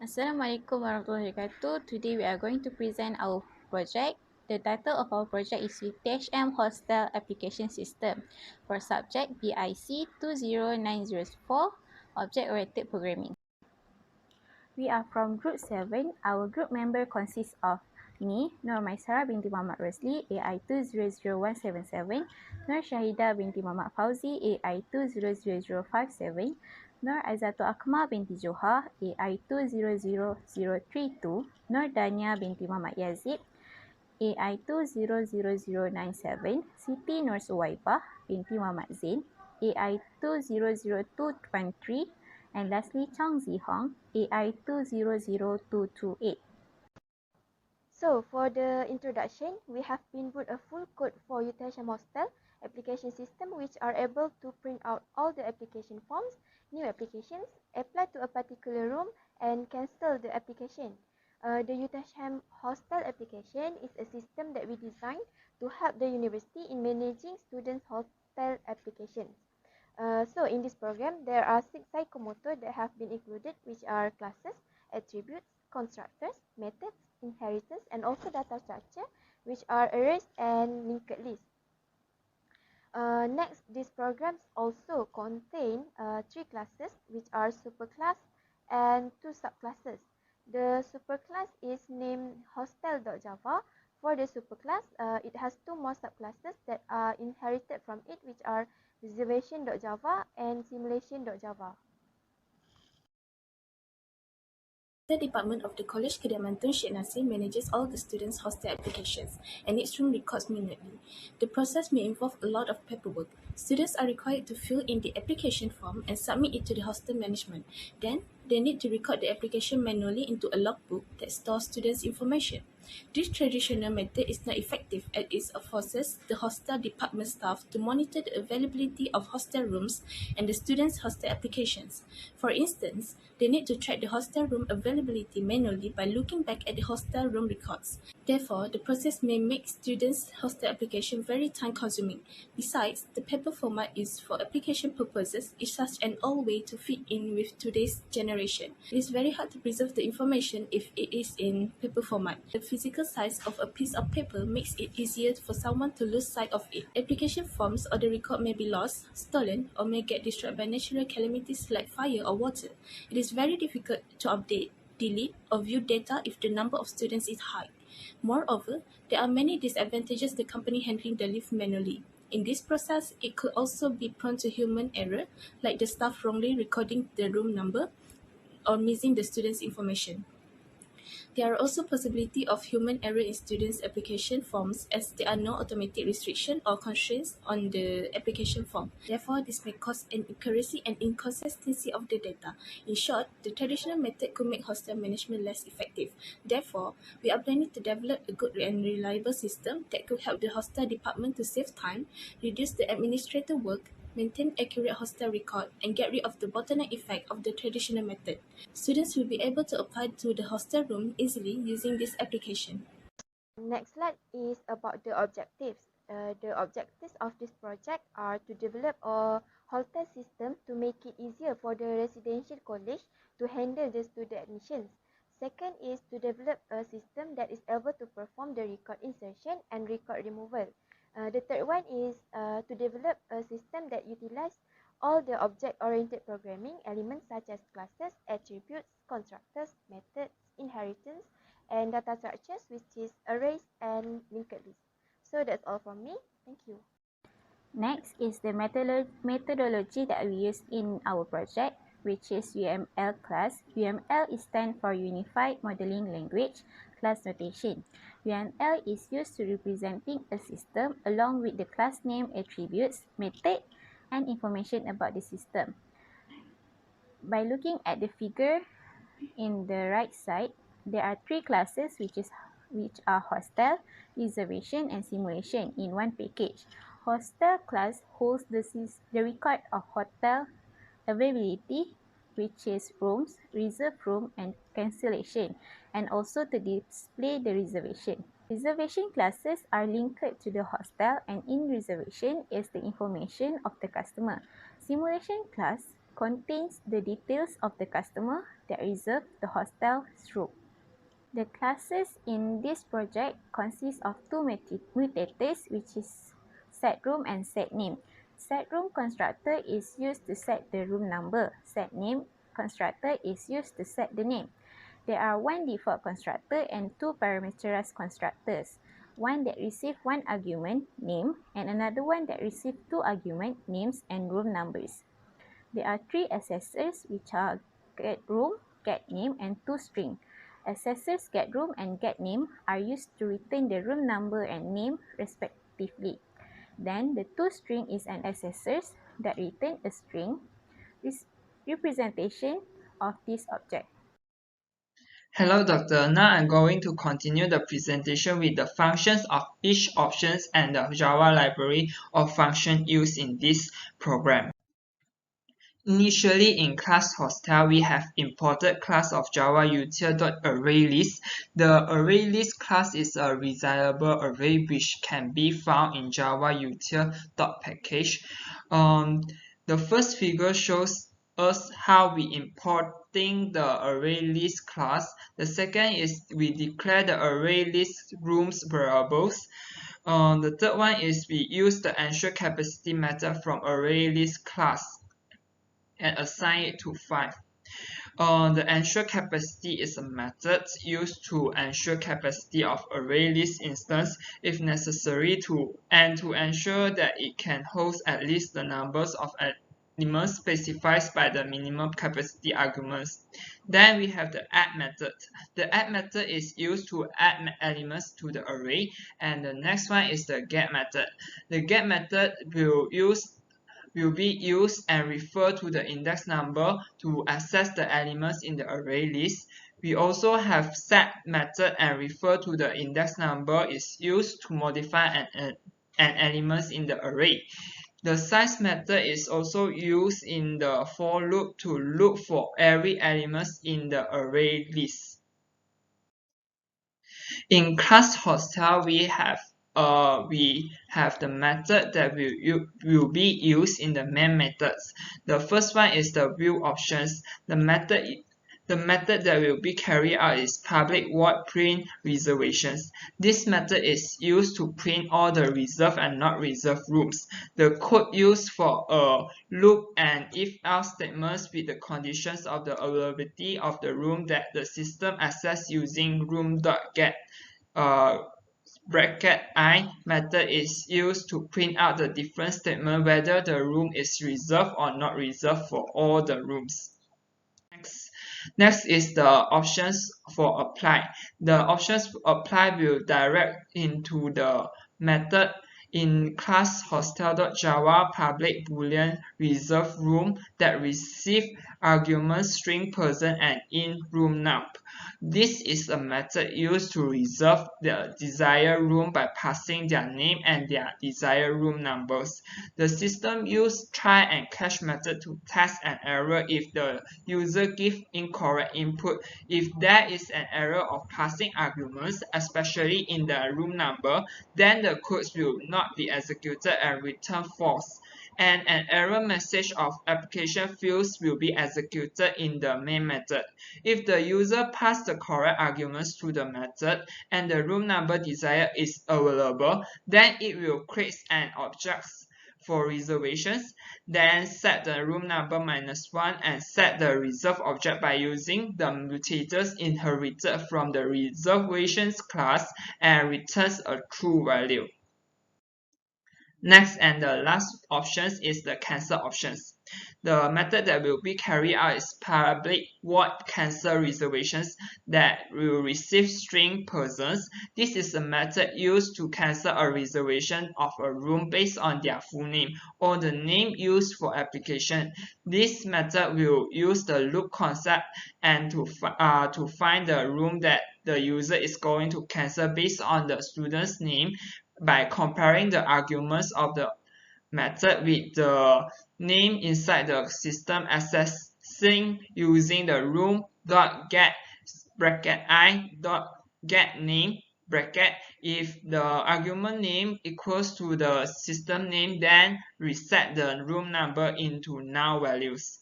Assalamualaikum warahmatullahi wabarakatuh. Today we are going to present our project. The title of our project is UTHM Hostel Application System for subject BIC 20904 Object-Oriented Programming. We are from Group 7. Our group member consists of me, Noor MAISARAH binti Muhammad ROSLI, AI 200177, Noor SHAHIDA binti Muhammad FAUZI, AI 200057, Noor AIZATHUL AKMA binti JOHAR, AI 200032, NURDANIA binti Muhammad YAZIB, AI 200097, SITI Noor SUWAIBAH binti Muhammad Zain, AI 200223, and lastly CHONG AI 200228. So for the introduction, we have input a full code for UTHM Hostel application system which are able to print out all the application forms, new applications, apply to a particular room and cancel the application. The UTHM Hostel application is a system that we designed to help the university in managing students' hostel applications. So in this program, there are 6 psychomotor that have been included, which are classes, attributes, constructors, methods, inheritance, and also data structure, which are arrays and linked lists. Next, these programs also contain 3 classes, which are superclass and 2 subclasses. The superclass is named hostel.java. For the superclass, it has 2 more subclasses that are inherited from it, which are reservation.java and simulation.java. The department of the College Kediaman Tun Syed Nasir manages all the students' hostel applications and its room records minutely. The process may involve a lot of paperwork. Students are required to fill in the application form and submit it to the hostel management. Then, they need to record the application manually into a logbook that stores students' information. This traditional method is not effective as it forces the hostel department staff to monitor the availability of hostel rooms and the students' hostel applications. For instance, they need to track the hostel room availability manually by looking back at the hostel room records. Therefore, the process may make students' hostel application very time-consuming. Besides, the paper format used for application purposes is such an old way to fit in with today's generation. It is very hard to preserve the information if it is in paper format. The physical size of a piece of paper makes it easier for someone to lose sight of it. Application forms or the record may be lost, stolen, or may get destroyed by natural calamities like fire or water. It is very difficult to update, delete, or view data if the number of students is high. Moreover, there are many disadvantages to company handling the leave manually. In this process, it could also be prone to human error, like the staff wrongly recording the room number or missing the student's information. There are also possibility of human error in students' application forms as there are no automatic restriction or constraints on the application form. Therefore, this may cause an inaccuracy and inconsistency of the data. In short, the traditional method could make hostel management less effective. Therefore, we are planning to develop a good and reliable system that could help the hostel department to save time, reduce the administrative work, maintain accurate hostel record, and get rid of the bottleneck effect of the traditional method. Students will be able to apply to the hostel room easily using this application. Next slide is about the objectives. The objectives of this project are to develop a hostel system to make it easier for the residential college to handle the student admissions. Second is to develop a system that is able to perform the record insertion and record removal. The third one is to develop a system that utilizes all the object-oriented programming elements such as classes, attributes, constructors, methods, inheritance, and data structures, which is arrays and linked lists. So that's all from me. Thank you. Next is the methodology that we use in our project, which is UML class. UML is stand for Unified Modeling Language class notation. UML is used to representing a system along with the class name, attributes, method, and information about the system. By looking at the figure in the right side, there are 3 classes which are hostel, reservation, and simulation in one package. Hostel class holds the record of hotel availability, which is rooms, reserved room, and cancellation, and also to display the reservation. Reservation classes are linked to the hostel, and in reservation is the information of the customer. Simulation class contains the details of the customer that reserved the hostel's room. The classes in this project consist of two mutators, which is setRoom and setName. SetRoom constructor is used to set the room number. SetName constructor is used to set the name. There are one default constructor and two parameterized constructors. One that receives one argument, name, and another one that receives two arguments, names and room numbers. There are three accessors, which are getRoom, getName, and toString. Accessors getRoom and getName are used to return the room number and name respectively. Then the toString is an accessor that returns a string representation of this object. Hello Doctor, now I'm going to continue the presentation with the functions of each options and the Java library of function used in this program. Initially in class Hostel, we have imported class of Java util.ArrayList. The ArrayList class is a resizable array which can be found in Java util.package. The first figure shows us how we importing the ArrayList class. The second is we declare the ArrayList rooms variables. The third one is we use the ensure capacity method from ArrayList class and assign it to 5. The ensure capacity is a method used to ensure capacity of ArrayList instance if necessary to ensure that it can host at least the numbers of elements specified by the minimum capacity arguments. Then we have the add method. The add method is used to add elements to the array, and the next one is the get method. The get method will be used and refer to the index number to access the elements in the array list. We also have set method and refer to the index number is used to modify an element in the array. The size method is also used in the for loop to look for every element in the array list. In class Hostel, we have the method that will be used in the main methods. The first one is the view options. The method that will be carried out is public void print reservations. This method is used to print all the reserved and not reserved rooms. The code used for a loop and if-else statements with the conditions of the availability of the room that the system access using room.get bracket I method is used to print out the different statement whether the room is reserved or not reserved for all the rooms. Next is the options for apply. The options apply will direct into the method in class hostel.java public boolean reserve room that receive arguments string person and in room num. This is a method used to reserve the desired room by passing their name and their desired room numbers. The system uses try and catch method to test an error if the user gives incorrect input. If there is an error of passing arguments, especially in the room number, then the codes will not be executed and return false. And an error message of application fields will be executed in the main method. If the user passed the correct arguments to the method and the room number desired is available, then it will create an object for reservations, then set the room number -1 and set the reserve object by using the mutators inherited from the reservations class and returns a true value. Next and the last options is the cancel options. The method that will be carried out is public void cancel reservations that will receive string persons. This is a method used to cancel a reservation of a room based on their full name or the name used for application. This method will use the loop concept and to find the room that the user is going to cancel based on the student's name by comparing the arguments of the method with the name inside the system accessing using the room.get bracket I.getName bracket. If the argument name equals to the system name, then reset the room number into null values.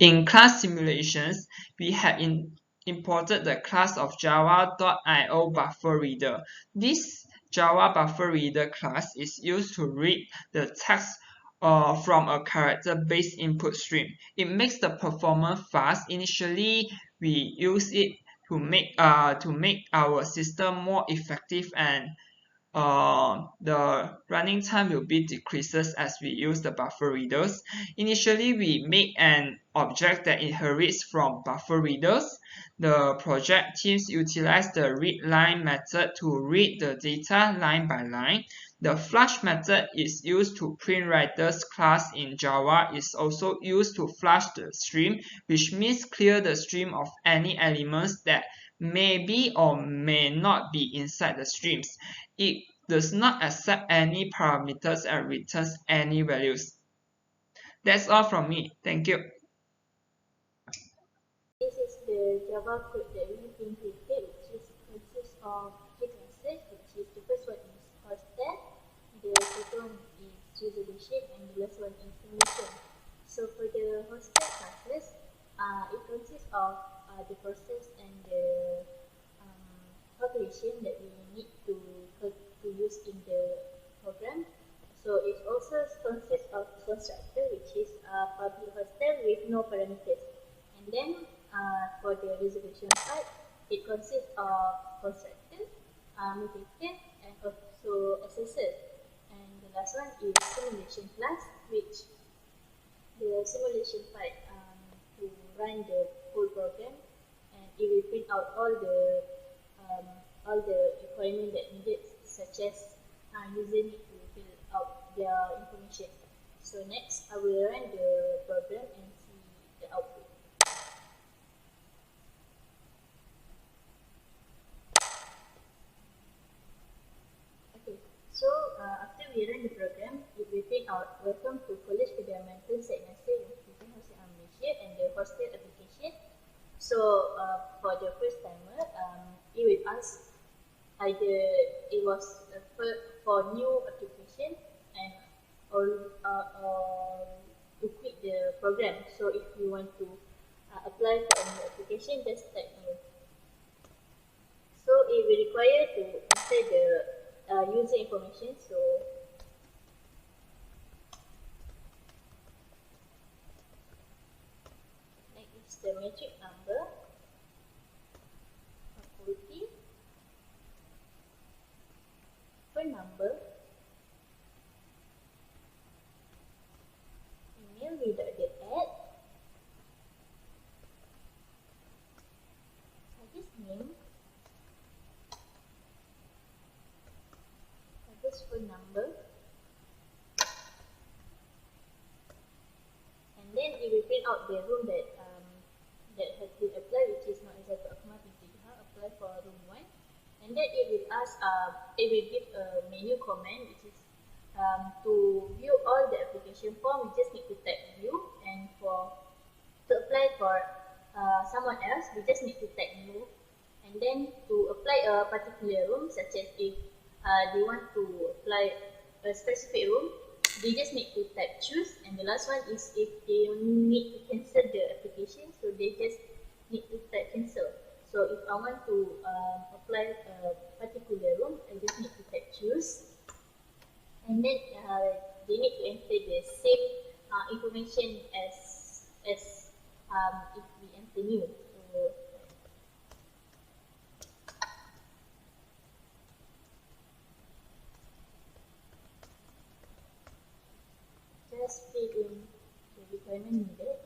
In class simulations, we have imported the class of java.io buffer reader. This Java buffer reader class is used to read the text from a character-based input stream. It makes the performance fast. Initially, we use it to make our system more effective, and the running time will be decreases as we use the buffer readers. Initially, we make an object that inherits from buffer readers. The project teams utilize the readLine method to read the data line by line. The flush method is used to print writers class in Java is also used to flush the stream, which means clear the stream of any elements that may be or may not be inside the streams. It does not accept any parameters and returns any values. That's all from me. Thank you. This is the Java code that we have been created, which consists of three classes, which is the first one is Hostel, the second one is resolution, and the last one is simulation. So for the Hostel classes, it consists of the process and the calculation that we need to use in the program. So it also consists of constructor, which is a public hostel with no parameters. And then for the resolution part, it consists of constructor, mutator, and also assessor. And the last one is simulation class, which the simulation part to run the whole program, and it will print out all the requirement that needed, such as using it to fill out their information. So next, I will run the program and see the output. Okay, so after we run the program, it will print out welcome to College Kediaman Syed Nasir University Hostel Malaysia and the hostel application. So for the first timer, it will ask either it was for new application and or to quit the program. So if you want to apply for a new application, just type new. So it will require to enter the user information. So next is the matrix number, faculty, phone number, email without the @ service name, service phone number, and then it will print out the room that has been applied, which is not AIZATHUL AKMA BINTI JOHAR, apply for room 1. And then it will ask, it will give a menu command, which is to view all the application form, we just need to type view, and to apply for someone else, we just need to type new. And then to apply a particular room, such as if they want to apply a specific room, they just need to type choose. And the last one is if they need to cancel the application, so they just need to type cancel. So if I want to apply a particular room, I just need to type choose. And then they need to enter the same information as if we enter new. So just fill in the requirement needed.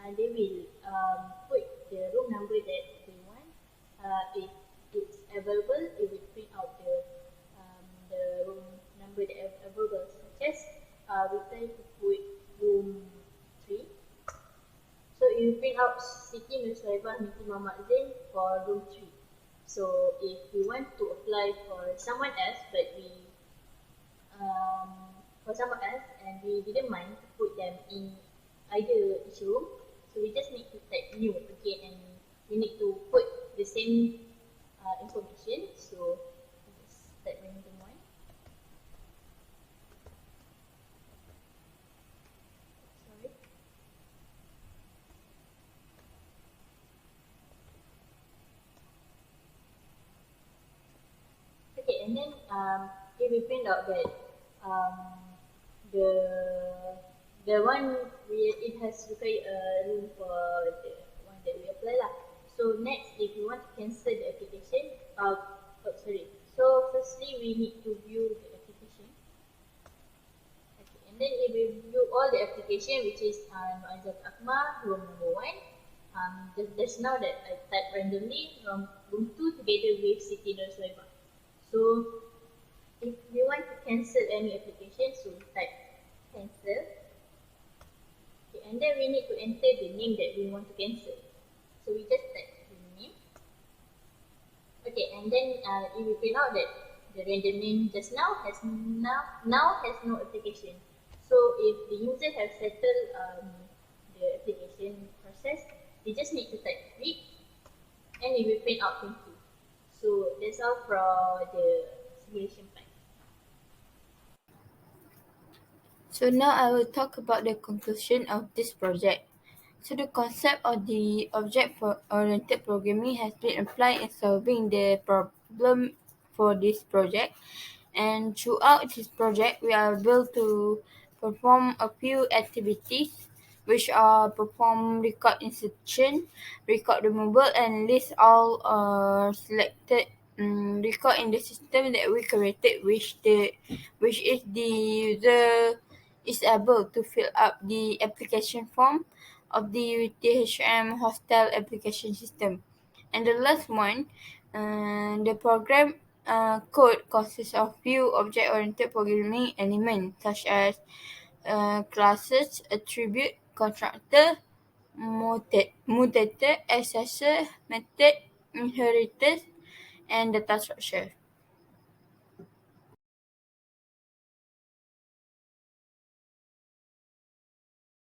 And then they will put the room number that they want. If it's available, it will print out the room number that is available, such as we try to put room 3. So it will print out SYTI SUWAIBAH MOHAMAD for room 3. So if we want to apply for someone else, but for someone else, and we didn't mind to put them in either each room, so we just need to type new again, and we need to put the same information. So just type random one. Sorry. Okay, and then if we find out that the one it has required a room for the one that we apply lah. So next, if we want to cancel the application, So firstly, we need to view the application. Okay, and then if we view all the application, which is AIZATHUL AKMA room number 1. Just now that I type randomly room 2 together with SITI SUWAIBAH. So if we want to cancel any application, so we type cancel. Okay, and then we need to enter the name that we want to cancel. So we just type the name. Okay, and then if we find out that the random name just now has no application. So if the user has settled the application process, they just need to type read, and it will print out 20. So that's all for the simulation part. So now I will talk about the conclusion of this project. So the concept of the object-oriented programming has been applied in solving the problem for this project. And throughout this project, we are able to perform a few activities, which are perform record insertion, record removal, and list all selected record in the system that we created, which is the user is able to fill up the application form of the UTHM Hostel application system. And the last one, the program code consists of few object-oriented programming elements such as classes, attribute, constructor, mutator, accessor, method, inheritors, and data structure.